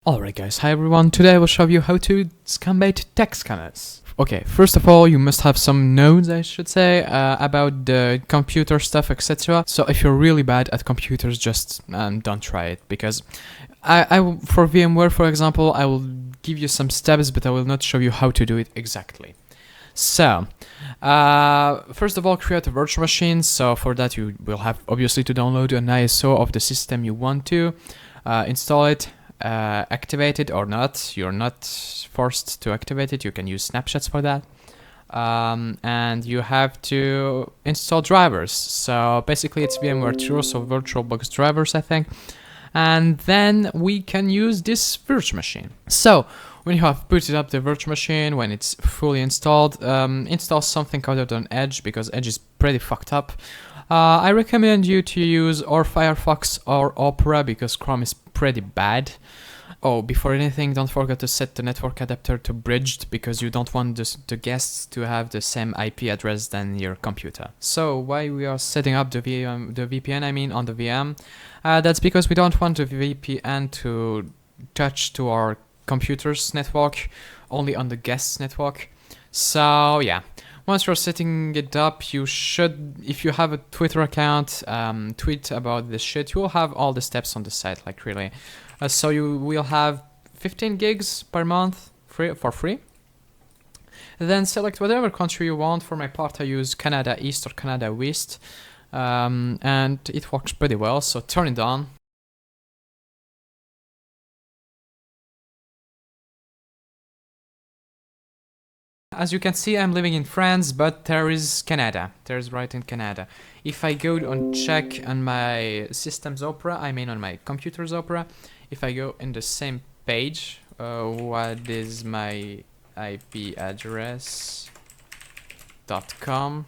Alright guys, hi everyone, today I will show you how to scambait text scanners. Okay, first of all, you must have some nodes, I should say, about the computer stuff, etc. So if you're really bad at computers, just don't try it, because for VMware, for example, I will give you some steps, but I will not show you how to do it exactly. So, first of all, create a virtual machine. So for that, you will have obviously to download an ISO of the system you want to install it. Activate it or not. You're not forced to activate it. You can use snapshots for that. And you have to install drivers. So basically it's VMware True, so VirtualBox drivers, I think. And then we can use this virtual machine. So when you have put it up the virtual machine, when it's fully installed, install something other than Edge, because Edge is pretty fucked up. I recommend you to use or Firefox or Opera, because Chrome is pretty bad. Oh, before anything, don't forget to set the network adapter to bridged, because you don't want the guests to have the same IP address than your computer. So why we are setting up the VPN, I mean on the VM, that's because we don't want the VPN to touch to our computer's network, only on the guest's network. So yeah. Once you're setting it up, you should, if you have a Twitter account, tweet about this shit. You will have all the steps on the site, like really. So you will have 15 gigs per month for free. Then select whatever country you want. For my part, I use Canada East or Canada West, and it works pretty well. So turn it on. As you can see, I'm living in France, but there is Canada. There's right in Canada. If I go on check on my system's Opera, I mean on my computer's Opera, if I go in the same page, what is my IP address .com?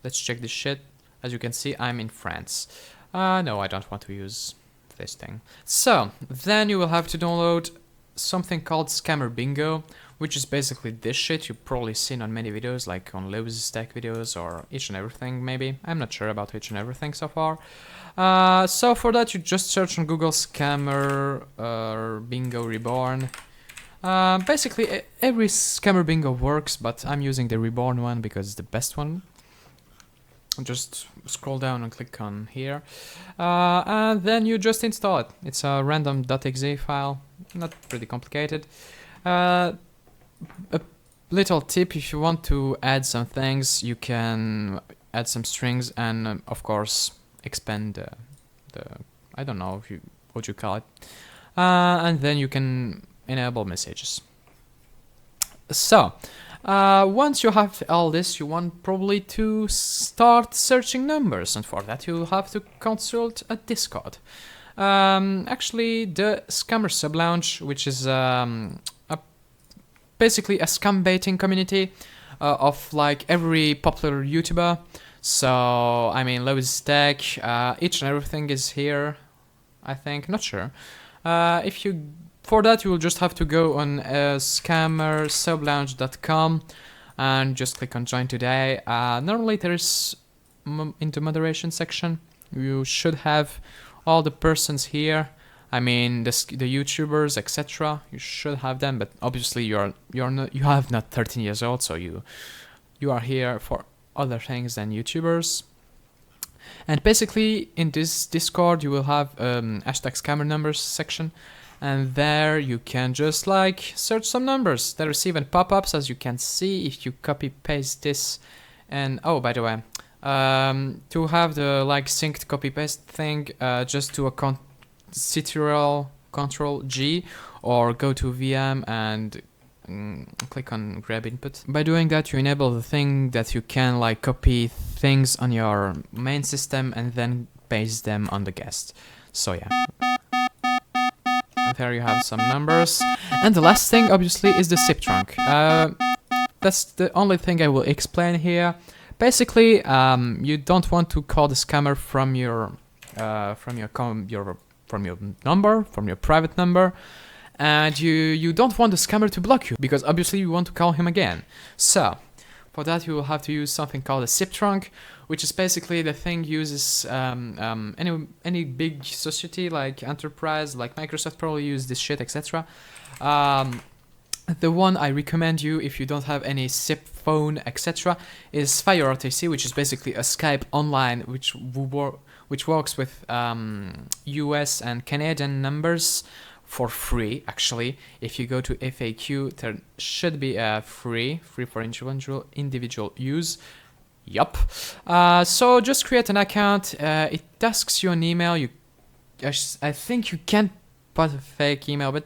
Let's check this shit. As you can see, I'm in France. No, I don't want to use this thing. So then you will have to download something called Scammer Bingo, which is basically this shit you've probably seen on many videos, like on Lewis Stack videos or Each and Everything, maybe. I'm not sure about Each and Everything so far. So for that, you just search on Google Scammer Bingo Reborn. Basically, every Scammer Bingo works, but I'm using the Reborn one because it's the best one. Just scroll down and click on here, and then you just install it. It's a random.exe file, not pretty complicated. A little tip: if you want to add some things, you can add some strings and, of course, expand the I don't know if what you call it, and then you can enable messages. So. Once you have all this, you want probably to start searching numbers, and for that you have to consult a Discord. Actually, the Scammer Sublounge, which is basically a scambaiting community of like every popular YouTuber. So I mean, Lewis Stack, Each and Everything is here, I think. Not sure. For that, you will just have to go on scammersublounge.com and just click on join today. Normally there is in the moderation section, you should have all the persons here. I mean the YouTubers, etc. You should have them, but obviously you have not 13 years old, so you are here for other things than YouTubers. And basically in this Discord you will have hashtag scammer numbers section. And there you can just like search some numbers. They receive and pop-ups, as you can see if you copy paste this. And oh, by the way, to have the like synced copy paste thing, just do a Ctrl G or go to VM and click on grab input. By doing that, you enable the thing that you can like copy things on your main system and then paste them on the guest. So yeah. There you have some numbers. And the last thing, obviously, is the zip trunk. That's the only thing I will explain here. Basically, you don't want to call the scammer from your number, from your private number, and you don't want the scammer to block you, because obviously you want to call him again. So, For that, you will have to use something called a zip trunk, which is basically the thing uses any big society like enterprise, like Microsoft probably use this shit, etc. The one I recommend you if you don't have any zip phone, etc., is FireRTC, which is basically a Skype online, which works with US and Canadian numbers for free. Actually, if you go to FAQ, there should be a free for individual use. Yup. So just create an account. It asks you an email. I think you can't put a fake email, but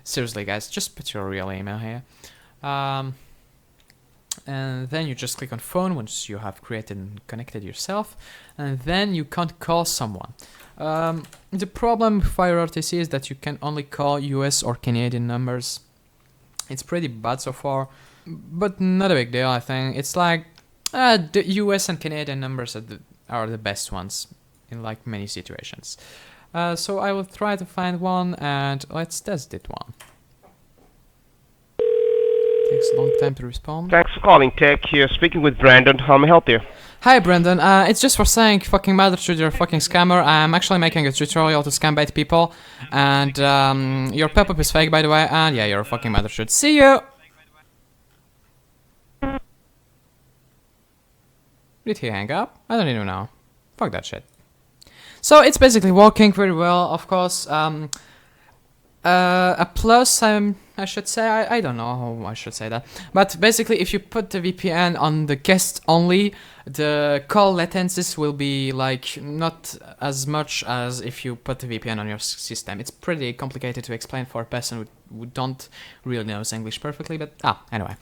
seriously, guys, just put your real email here. And then you just click on phone once you have created and connected yourself, and then you can't call someone. The problem with FireRTC is that you can only call US or Canadian numbers. It's pretty bad so far, but not a big deal, I think. It's like the US and Canadian numbers are the best ones in like many situations. So I will try to find one, and let's test it one. Takes a long time to respond. Thanks for calling Tech. Here speaking with Brandon. How may I help you? Hi Brandon, it's just for saying fucking mother truth, you're a fucking scammer. I'm actually making a tutorial to scambait people, and your pop-up is fake by the way, and yeah, you're a fucking mother truth. See you! Did he hang up? I don't even know. Fuck that shit. So it's basically working very well, of course. A plus, I should say, I don't know how I should say that, but basically if you put the VPN on the guest only, the call latencies will be like not as much as if you put the VPN on your system. It's pretty complicated to explain for a person who don't really knows English perfectly, but anyway.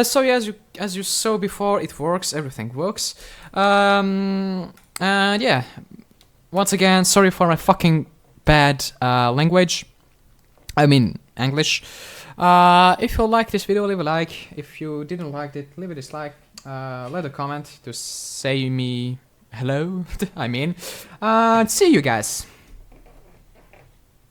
So yeah, as you saw before, it works, everything works, and yeah, once again, sorry for my fucking bad language. I mean, English. If you like this video, leave a like. If you didn't like it, leave a dislike. Leave a comment to say me hello. I mean, see you guys.